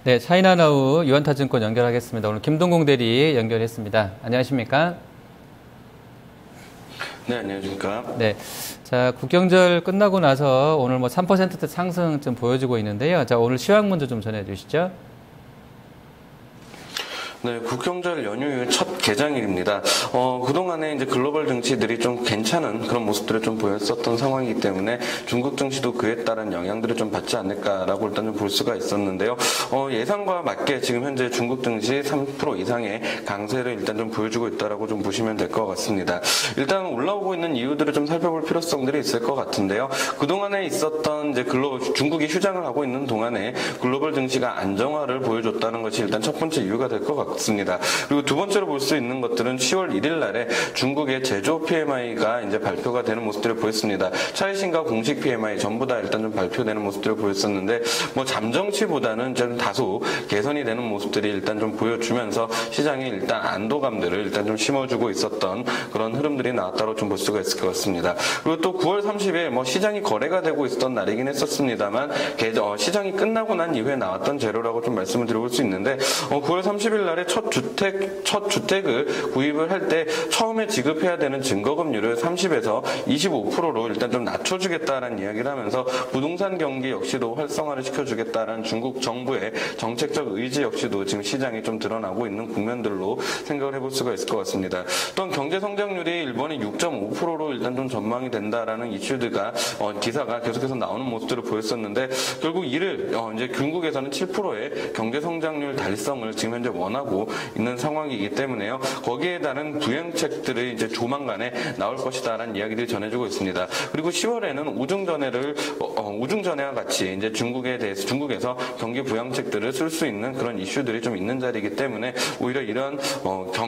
네, 차이나나우 유한타증권 연결하겠습니다. 오늘 김동공 대리 연결했습니다. 안녕하십니까? 네, 안녕하십니까? 네. 자, 국경절 끝나고 나서 오늘 뭐 3%대 상승 좀 보여주고 있는데요. 자, 오늘 시황 먼저 좀 전해 주시죠. 네, 국경절 연휴 첫 개장일입니다. 그동안에 이제 글로벌 증시들이 좀 괜찮은 그런 모습들을 좀 보였었던 상황이기 때문에 중국 증시도 그에 따른 영향들을 좀 받지 않을까라고 일단 좀 볼 수가 있었는데요. 예상과 맞게 지금 현재 중국 증시 3% 이상의 강세를 일단 좀 보여주고 있다라고 좀 보시면 될 것 같습니다. 일단 올라오고 있는 이유들을 좀 살펴볼 필요성들이 있을 것 같은데요. 그동안에 있었던 이제 중국이 휴장을 하고 있는 동안에 글로벌 증시가 안정화를 보여줬다는 것이 일단 첫 번째 이유가 될 것 같습니다. 그리고 두 번째로 볼 수 있는 것들은 10월 1일 날에 중국의 제조업 PMI가 이제 발표가 되는 모습들을 보였습니다. 차이신과 공식 PMI 전부 다 일단 좀 발표되는 모습들을 보였었는데 뭐 잠정치보다는 좀 다소 개선이 되는 모습들이 일단 좀 보여주면서 시장에 일단 안도감들을 일단 좀 심어주고 있었던 그런 흐름들이 나왔다고 좀 볼 수가 있을 것 같습니다. 그리고 또 9월 30일 뭐 시장이 거래가 되고 있었던 날이긴 했었습니다만 시장이 끝나고 난 이후에 나왔던 재료라고 좀 말씀을 드려볼 수 있는데 9월 30일 날에 첫 주택을 구입을 할 때 처음에 지급해야 되는 증거금리를 30에서 25%로 일단 좀 낮춰주겠다라는 이야기를 하면서 부동산 경기 역시도 활성화를 시켜주겠다라는 중국 정부의 정책적 의지 역시도 지금 시장에 좀 드러나고 있는 국면들로 생각을 해볼 수가 있을 것 같습니다. 또한 경제 성장률이 일본이 6.5%로 일단 좀 전망이 된다라는 이슈들과 기사가 계속해서 나오는 모습들을 보였었는데 결국 이를 이제 중국에서는 7%의 경제 성장률 달성을 지금 현재 원하고 있는 상황이기 때문에요. 거기에 따른 부양책들이 이제 조만간에 나올 것이다라는 이야기들이 전해지고 있습니다. 그리고 10월에는 우중전해와 같이 이제 중국에서 경기 부양책들을 쓸 수 있는 그런 이슈들이 좀 있는 자리이기 때문에 오히려 이런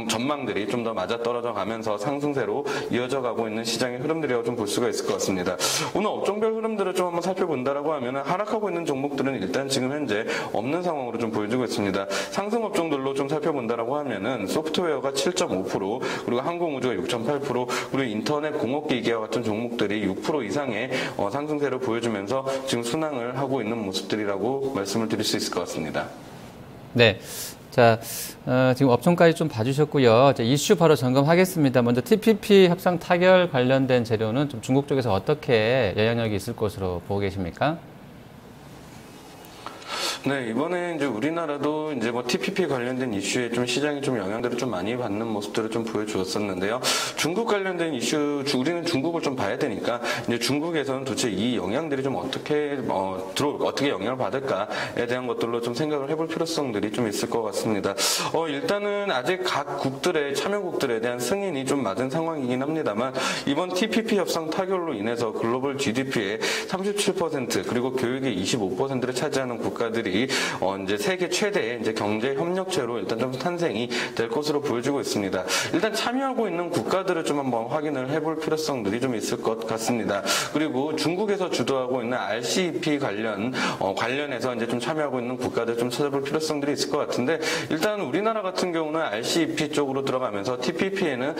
전망들이 좀 더 맞아떨어져 가면서 상승세로 이어져 가고 있는 시장의 흐름들이라고 좀 볼 수가 있을 것 같습니다. 오늘 업종별 흐름들을 좀 한번 살펴본다라고 하면 하락하고 있는 종목들은 일단 지금 현재 없는 상황으로 좀 보여지고 있습니다. 상승 업종들로 좀 살펴본다라고 하면은 소프트웨어가 7.5%, 그리고 항공우주가 6.8%, 그리고 인터넷 공업기기와 같은 종목들이 6% 이상의 상승세를 보여주면서 지금 순항을 하고 있는 모습들이라고 말씀을 드릴 수 있을 것 같습니다. 네. 자, 지금 업종까지 좀 봐주셨고요. 자, 이슈 바로 점검하겠습니다. 먼저 TPP 협상 타결 관련된 재료는 좀 중국 쪽에서 어떻게 영향력이 있을 것으로 보고 계십니까? 네, 이번에 이제 우리나라도 이제 뭐 TPP 관련된 이슈에 좀 시장이 좀 영향들을 좀 많이 받는 모습들을 좀 보여주었었는데요. 중국 관련된 이슈, 우리는 중국을 좀 봐야 되니까 이제 중국에서는 도대체 이 영향들이 좀 어떻게 영향을 받을까에 대한 것들로 좀 생각을 해볼 필요성들이 좀 있을 것 같습니다. 일단은 아직 각 국들의 참여국들에 대한 승인이 좀 맞은 상황이긴 합니다만 이번 TPP 협상 타결로 인해서 글로벌 GDP의 37% 그리고 교육의 25%를 차지하는 국가들이 이제 세계 최대의 이제 경제 협력체로 일단 좀 탄생이 될 것으로 보여지고 있습니다. 일단 참여하고 있는 국가들을 좀 한번 확인을 해볼 필요성들이 좀 있을 것 같습니다. 그리고 중국에서 주도하고 있는 RCEP 관련해서 이제 좀 참여하고 있는 국가들 좀 찾아볼 필요성들이 있을 것 같은데 일단 우리나라 같은 경우는 RCEP 쪽으로 들어가면서 TPP에는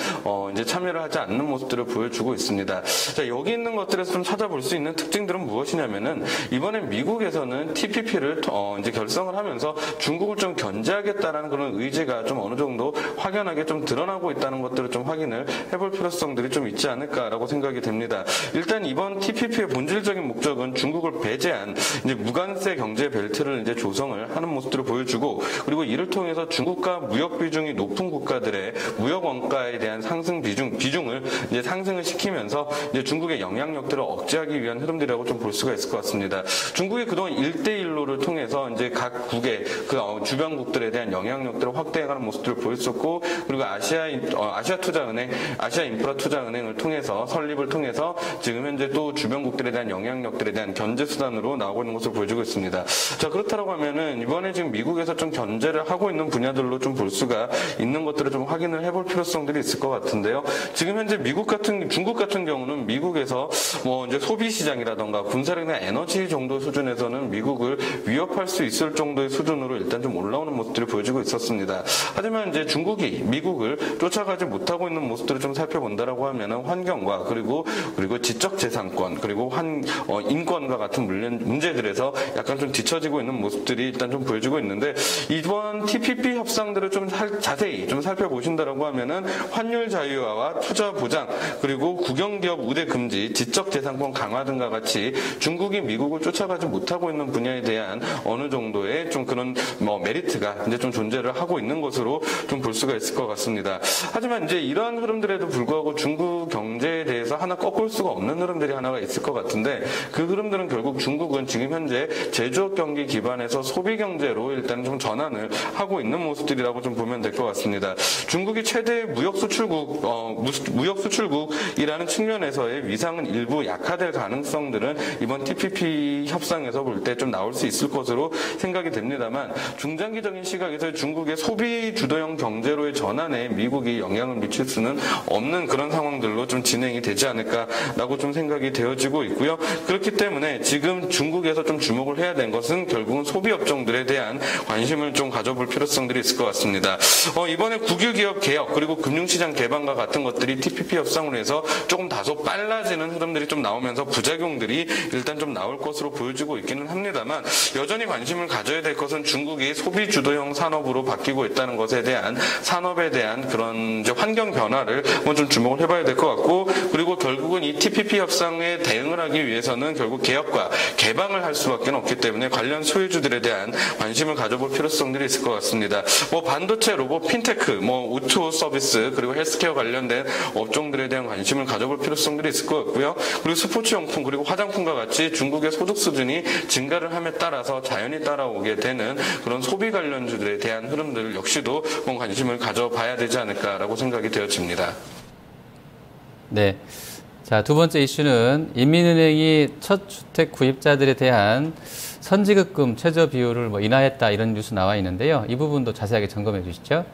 이제 참여를 하지 않는 모습들을 보여주고 있습니다. 자, 여기 있는 것들에서 좀 찾아볼 수 있는 특징들은 무엇이냐면은 이번에 미국에서는 TPP를 이제 결성을 하면서 중국을 좀 견제하겠다라는 그런 의지가 좀 어느 정도 확연하게 좀 드러나고 있다는 것들을 좀 확인을 해볼 필요성들이 좀 있지 않을까라고 생각이 됩니다. 일단 이번 TPP의 본질적인 목적은 중국을 배제한 이제 무관세 경제 벨트를 이제 조성을 하는 모습들을 보여주고 그리고 이를 통해서 중국과 무역 비중이 높은 국가들의 무역 원가에 대한 상승 비중을 이제 상승을 시키면서 이제 중국의 영향력들을 억제하기 위한 흐름들이라고 좀 볼 수가 있을 것 같습니다. 중국이 그동안 1대1로를 통해서 이제 각국의 그 주변국들에 대한 영향력들을 확대해가는 모습들을 보였었고 그리고 아시아 인프라 투자은행을 통해서 설립을 통해서 지금 현재 또 주변국들에 대한 영향력들에 대한 견제 수단으로 나오고 있는 것을 보여주고 있습니다. 자, 그렇다고 하면은 이번에 지금 미국에서 좀 견제를 하고 있는 분야들로 좀 볼 수가 있는 것들을 좀 확인을 해볼 필요성들이 있을 것 같은데요. 지금 현재 중국 같은 경우는 미국에서 뭐 이제 소비 시장이라던가 군사력이나 에너지 정도 수준에서는 미국을 위협할 위협할 수 있을 정도의 수준으로 일단 좀 올라오는 모습들이 보여지고 있었습니다. 하지만 이제 중국이 미국을 쫓아가지 못하고 있는 모습들을 좀 살펴본다라고 하면은 환경과 그리고 지적재산권 그리고 인권과 같은 문제들에서 약간 좀 뒤처지고 있는 모습들이 일단 좀 보여지고 있는데, 이번 TPP 협상들을 좀 자세히 좀 살펴보신다라고 하면은 환율 자유화와 투자 보장 그리고 국영기업 우대 금지, 지적재산권 강화 등과 같이 중국이 미국을 쫓아가지 못하고 있는 분야에 대한 어느 정도의 좀 그런 메리트가 이제 좀 존재를 하고 있는 것으로 좀 볼 수가 있을 것 같습니다. 하지만 이제 이러한 흐름들에도 불구하고 중국 경제에 대해서 하나 꺾을 수가 없는 흐름들이 하나가 있을 것 같은데, 그 흐름들은 결국 중국은 지금 현재 제조업 경기 기반에서 소비 경제로 일단 좀 전환을 하고 있는 모습들이라고 좀 보면 될 것 같습니다. 중국이 최대 무역 수출국이라는 측면에서의 위상은 일부 약화될 가능성들은 이번 TPP 협상에서 볼 때 좀 나올 수 있을 것으로 생각이 됩니다만, 중장기적인 시각에서 중국의 소비 주도형 경제로의 전환에 미국이 영향을 미칠 수는 없는 그런 상황들로 좀 진행이 되지 않을까라고 좀 생각이 되어지고 있고요. 그렇기 때문에 지금 중국에서 좀 주목을 해야 되는 것은 결국은 소비 업종들에 대한 관심을 좀 가져볼 필요성들이 있을 것 같습니다. 이번에 국유기업 개혁 그리고 금융시장 개방과 같은 것들이 TPP 협상으로 해서 조금 다소 빨라지는 흐름들이 좀 나오면서 부작용들이 일단 좀 나올 것으로 보여지고 있기는 합니다만, 여전히 관심을 가져야 될 것은 중국이 소비 주도형 산업으로 바뀌고 있다는 것에 대한 산업에 대한 그런 이제 환경 변화를 한번 좀 주목을 해봐야 될 것 같고, 그리고 결국은 이 TPP 협상에 대응을 하기 위해서는 결국 개혁과 개방을 할 수밖에 없기 때문에 관련 소유주들에 대한 관심을 가져볼 필요성들이 있을 것 같습니다. 반도체, 로봇, 핀테크, 우투 서비스 그리고 헬스케어 관련된 업종들에 대한 관심을 가져볼 필요성들이 있을 것 같고요. 그리고 스포츠용품 그리고 화장품과 같이 중국의 소득 수준이 증가를 함에 따라서 자연히 따라오게 되는 그런 소비 관련주들에 대한 흐름들 역시도 관심을 가져봐야 되지 않을까라고 생각이 되어집니다. 네. 자, 두 번째 이슈는 인민은행이 첫 주택 구입자들에 대한 선지급금 최저 비율을 인하했다, 이런 뉴스 나와 있는데요. 이 부분도 자세하게 점검해 주시죠.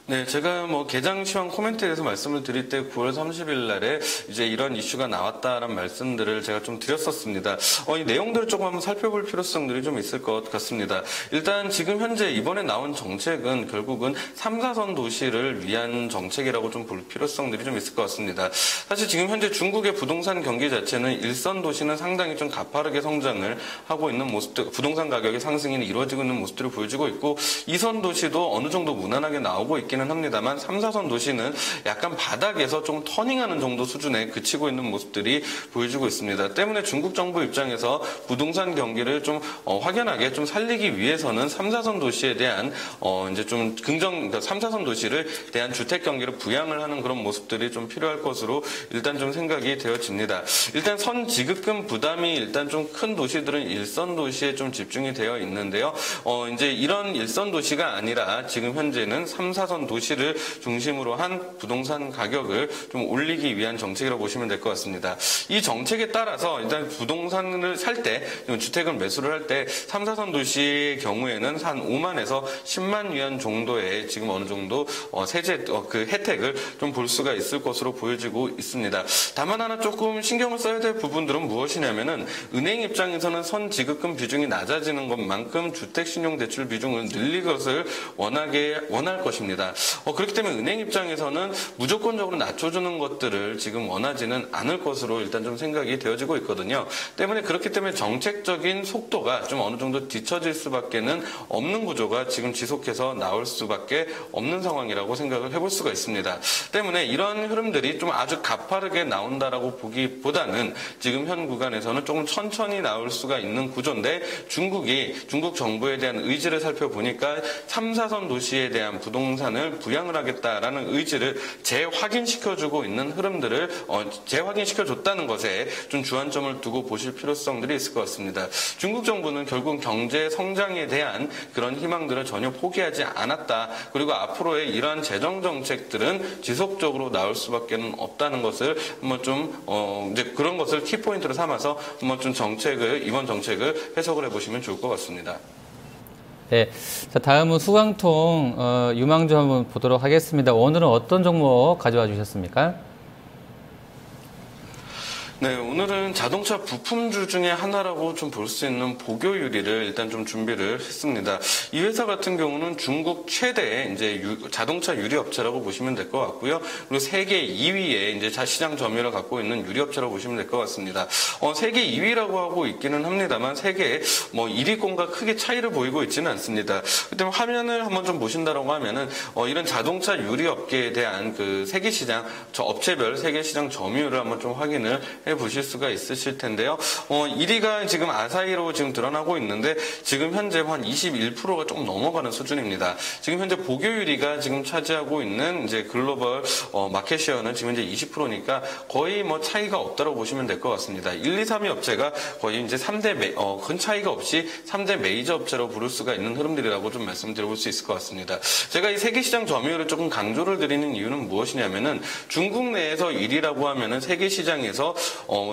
네, 제가 개장 시황 코멘트에서 말씀을 드릴 때 9월 30일 날에 이제 이런 이슈가 나왔다라는 말씀들을 제가 좀 드렸었습니다. 이 내용들을 조금 한번 살펴볼 필요성들이 좀 있을 것 같습니다. 일단 지금 현재 이번에 나온 정책은 결국은 3, 4선 도시를 위한 정책이라고 좀 볼 필요성들이 좀 있을 것 같습니다. 사실 지금 현재 중국의 부동산 경기 자체는 1선 도시는 상당히 좀 가파르게 성장을 하고 있는 모습들, 부동산 가격의 상승이 이루어지고 있는 모습들을 보여주고 있고, 2선 도시도 어느 정도 무난하게 나오고 있기는 합니다만 3, 4선 도시는 약간 바닥에서 좀 터닝하는 정도 수준에 그치고 있는 모습들이 보여주고 있습니다. 때문에 중국 정부 입장에서 부동산 경기를 좀 확연하게 좀 살리기 위해서는 3, 4선 도시에 대한 이제 좀 그러니까 3, 4선 도시를 대한 주택 경기를 부양을 하는 그런 모습들이 좀 필요할 것으로 일단 좀 생각이 되어집니다. 일단 선 지급금 부담이 일단 좀 큰 도시들은 1선 도시에 좀 집중이 되어 있는데요. 이제 이런 1선 도시가 아니라 지금 현재는 3, 4선 도시를 중심으로 한 부동산 가격을 좀 올리기 위한 정책이라고 보시면 될 것 같습니다. 이 정책에 따라서 일단 부동산을 살 때, 주택을 매수를 할 때 3, 4선 도시의 경우에는 한 5만에서 10만 위안 정도의 지금 어느 정도 세제 그 혜택을 좀 볼 수가 있을 것으로 보여지고 있습니다. 다만 하나 조금 신경을 써야 될 부분들은 무엇이냐면은, 은행 입장에서는 선 지급금 비중이 낮아지는 것만큼 주택신용대출 비중을 늘릴 것을 원할 것입니다. 그렇기 때문에 은행 입장에서는 무조건적으로 낮춰주는 것들을 지금 원하지는 않을 것으로 일단 좀 생각이 되어지고 있거든요. 때문에 그렇기 때문에 정책적인 속도가 좀 어느 정도 뒤처질 수밖에는 없는 구조가 지금 지속해서 나올 수밖에 없는 상황이라고 생각을 해볼 수가 있습니다. 때문에 이런 흐름들이 좀 아주 가파르게 나온다라고 보기보다는 지금 현 구간에서는 조금 천천히 나올 수가 있는 구조인데, 중국 정부에 대한 의지를 살펴보니까 3, 4선 도시에 대한 부동산을 부양을 하겠다라는 의지를 재확인시켜주고 있는 흐름들을 재확인시켜줬다는 것에 좀 주안점을 두고 보실 필요성들이 있을 것 같습니다. 중국 정부는 결국 경제 성장에 대한 그런 희망들을 전혀 포기하지 않았다. 그리고 앞으로의 이러한 재정 정책들은 지속적으로 나올 수밖에 없다는 것을 한번 좀 이제 그런 것을 키포인트로 삼아서 한번 좀 이번 정책을 해석을 해보시면 좋을 것 같습니다. 네, 자, 다음은 수강통 유망주 한번 보도록 하겠습니다. 오늘은 어떤 종목 가져와 주셨습니까? 네, 오늘은 자동차 부품주 중에 하나라고 좀 볼 수 있는 보교유리를 일단 좀 준비를 했습니다. 이 회사 같은 경우는 중국 최대의 이제 자동차 유리 업체라고 보시면 될 것 같고요. 그리고 세계 2위의 이제 시장 점유율을 갖고 있는 유리 업체라고 보시면 될 것 같습니다. 세계 2위라고 하고 있기는 합니다만 세계 뭐 1위권과 크게 차이를 보이고 있지는 않습니다. 그때 화면을 한번 좀 보신다라고 하면은 이런 자동차 유리 업계에 대한 그 세계 시장, 업체별 세계 시장 점유율을 한번 좀 확인을 해 보실 수가 있으실 텐데요. 1위가 지금 아사히로 지금 드러나고 있는데 지금 현재 한 21%가 조금 넘어가는 수준입니다. 지금 현재 보교유리가 지금 차지하고 있는 이제 글로벌 마켓시어는 지금 현재 20%니까 거의 뭐 차이가 없다고 보시면 될 것 같습니다. 1, 2, 3위 업체가 거의 이제 3대 큰 차이가 없이 3대 메이저 업체로 부를 수가 있는 흐름들이라고 좀 말씀드려볼 수 있을 것 같습니다. 제가 이 세계 시장 점유율을 조금 강조를 드리는 이유는 무엇이냐면은 중국 내에서 1위라고 하면은 세계 시장에서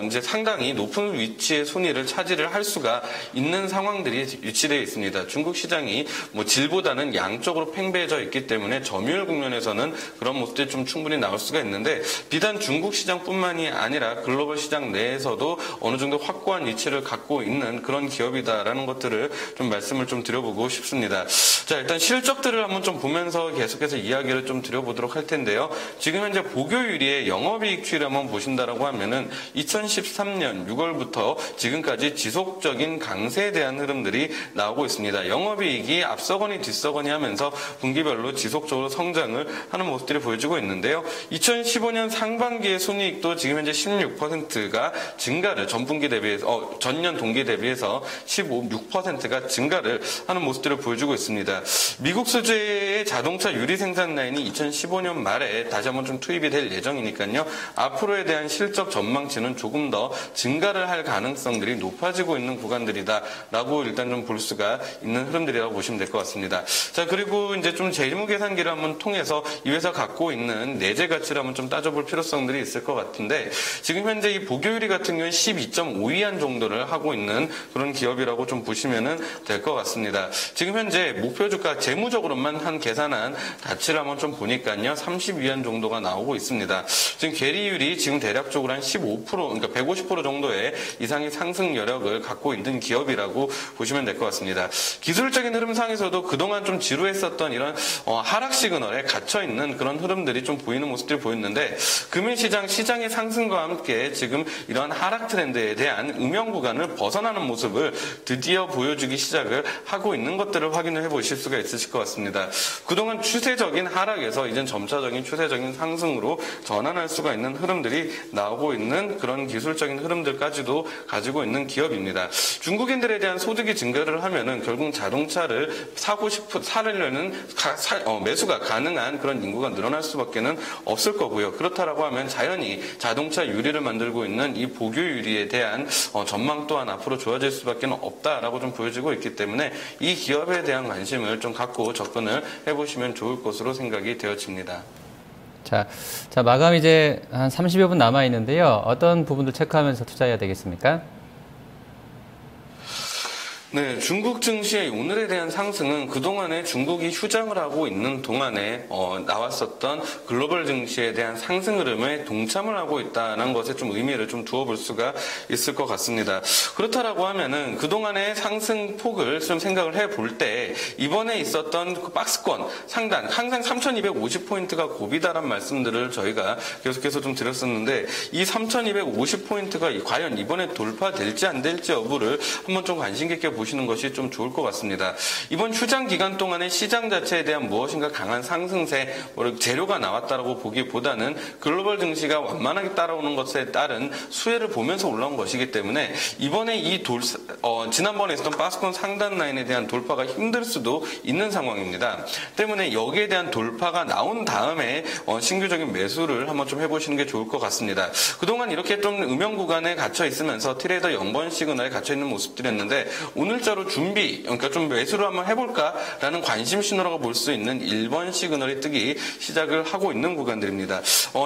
이제 상당히 높은 위치의 순위를 차지를 할 수가 있는 상황들이 유치되어 있습니다. 중국 시장이 뭐 질보다는 양쪽으로 팽배해져 있기 때문에 점유율 국면에서는 그런 모습들이 좀 충분히 나올 수가 있는데 비단 중국 시장뿐만이 아니라 글로벌 시장 내에서도 어느 정도 확고한 위치를 갖고 있는 그런 기업이다라는 것들을 좀 말씀을 좀 드려보고 싶습니다. 자, 일단 실적들을 한번 좀 보면서 계속해서 이야기를 좀 드려보도록 할 텐데요. 지금 현재 보교유리의 영업이익 추이를 한번 보신다라고 하면은 2013년 6월부터 지금까지 지속적인 강세에 대한 흐름들이 나오고 있습니다. 영업이익이 앞서거니 뒤서거니 하면서 분기별로 지속적으로 성장을 하는 모습들이 보여지고 있는데요. 2015년 상반기의 순이익도 지금 현재 16%가 증가를 전분기 대비해서 전년 동기 대비해서 6%가 증가를 하는 모습들을 보여주고 있습니다. 미국 소재의 자동차 유리 생산 라인이 2015년 말에 다시 한번 좀 투입이 될 예정이니까요. 앞으로에 대한 실적 전망치는 조금 더 증가를 할 가능성들이 높아지고 있는 구간들이다라고 일단 좀 볼 수가 있는 흐름들이라고 보시면 될 것 같습니다. 자, 그리고 이제 좀 재무 계산기를 한번 통해서 이 회사 갖고 있는 내재 가치를 한번 좀 따져볼 필요성들이 있을 것 같은데 지금 현재 이 보교유리 같은 경우는 12.5위안 정도를 하고 있는 그런 기업이라고 좀 보시면 될 것 같습니다. 지금 현재 목표 주가 재무적으로만 한 계산한 가치를 한번 좀 보니까요. 30위안 정도가 나오고 있습니다. 지금 계리율이 지금 대략적으로 한 15%, 그러니까 150% 정도의 이상의 상승 여력을 갖고 있는 기업이라고 보시면 될 것 같습니다. 기술적인 흐름상에서도 그동안 좀 지루했었던 이런 하락 시그널에 갇혀 있는 그런 흐름들이 좀 보이는 모습들이 보였는데 금융시장 시장의 상승과 함께 지금 이런 하락 트렌드에 대한 음영 구간을 벗어나는 모습을 드디어 보여주기 시작을 하고 있는 것들을 확인을 해보실 수가 있으실 것 같습니다. 그동안 추세적인 하락에서 이젠 점차적인 추세적인 상승으로 전환할 수가 있는 흐름들이 나오고 있는 그런 기술적인 흐름들까지도 가지고 있는 기업입니다. 중국인들에 대한 소득이 증가를 하면은 결국 자동차를 사려는 매수가 가능한 그런 인구가 늘어날 수밖에는 없을 거고요. 그렇다라고 하면 자연히 자동차 유리를 만들고 있는 이 보교유리에 대한 전망 또한 앞으로 좋아질 수밖에 없다라고 좀 보여지고 있기 때문에 이 기업에 대한 관심을 좀 갖고 접근을 해보시면 좋을 것으로 생각이 되어집니다. 자, 마감 이제 한 30여 분 남아 있는데요. 어떤 부분들 체크하면서 투자해야 되겠습니까? 네, 중국 증시의 오늘에 대한 상승은 그동안에 중국이 휴장을 하고 있는 동안에 나왔었던 글로벌 증시에 대한 상승 흐름에 동참을 하고 있다는 것에 좀 의미를 좀 두어볼 수가 있을 것 같습니다. 그렇다라고 하면은 그동안의 상승 폭을 좀 생각을 해볼 때 이번에 있었던 그 박스권 상단 항상 3,250포인트가 고비다란 말씀들을 저희가 계속해서 좀 드렸었는데 이 3,250포인트가 과연 이번에 돌파될지 안 될지 여부를 한번 좀 관심 깊게 보시는 것이 좀 좋을 것 같습니다. 이번 휴장 기간 동안에 시장 자체에 대한 무엇인가 강한 상승세, 재료가 나왔다라고 보기보다는 글로벌 증시가 완만하게 따라오는 것에 따른 수혜를 보면서 올라온 것이기 때문에 이번에 지난번에 있었던 박스권 상단 라인에 대한 돌파가 힘들 수도 있는 상황입니다. 때문에 여기에 대한 돌파가 나온 다음에 신규적인 매수를 한번 좀 해보시는 게 좋을 것 같습니다. 그동안 이렇게 좀 음영 구간에 갇혀 있으면서 트레이더 0번 시그널에 갇혀 있는 모습들이었는데 오늘 오늘자로 준비, 그러니까 좀 매수를 한번 해볼까라는 관심 신호라고 볼 수 있는 1번 시그널이 뜨기 시작을 하고 있는 구간들입니다.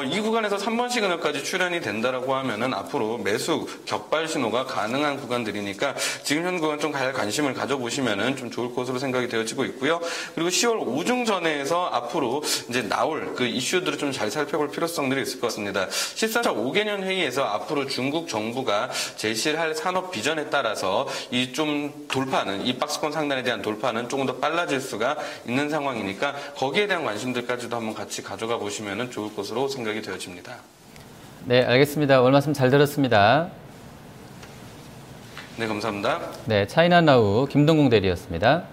이 구간에서 3번 시그널까지 출현이 된다라고 하면은 앞으로 매수 격발 신호가 가능한 구간들이니까 지금 현 구간 좀 관심을 가져보시면은 좀 좋을 것으로 생각이 되어지고 있고요. 그리고 10월 5중 전에서 앞으로 이제 나올 그 이슈들을 좀 잘 살펴볼 필요성들이 있을 것 같습니다. 14차 5개년 회의에서 앞으로 중국 정부가 제시할 산업 비전에 따라서 이 좀 돌파는, 이 박스권 상단에 대한 돌파는 조금 더 빨라질 수가 있는 상황이니까 거기에 대한 관심들까지도 한번 같이 가져가 보시면 좋을 것으로 생각이 되어집니다. 네, 알겠습니다. 오늘 말씀 잘 들었습니다. 네, 감사합니다. 네, 차이나나우 김동공 대리였습니다.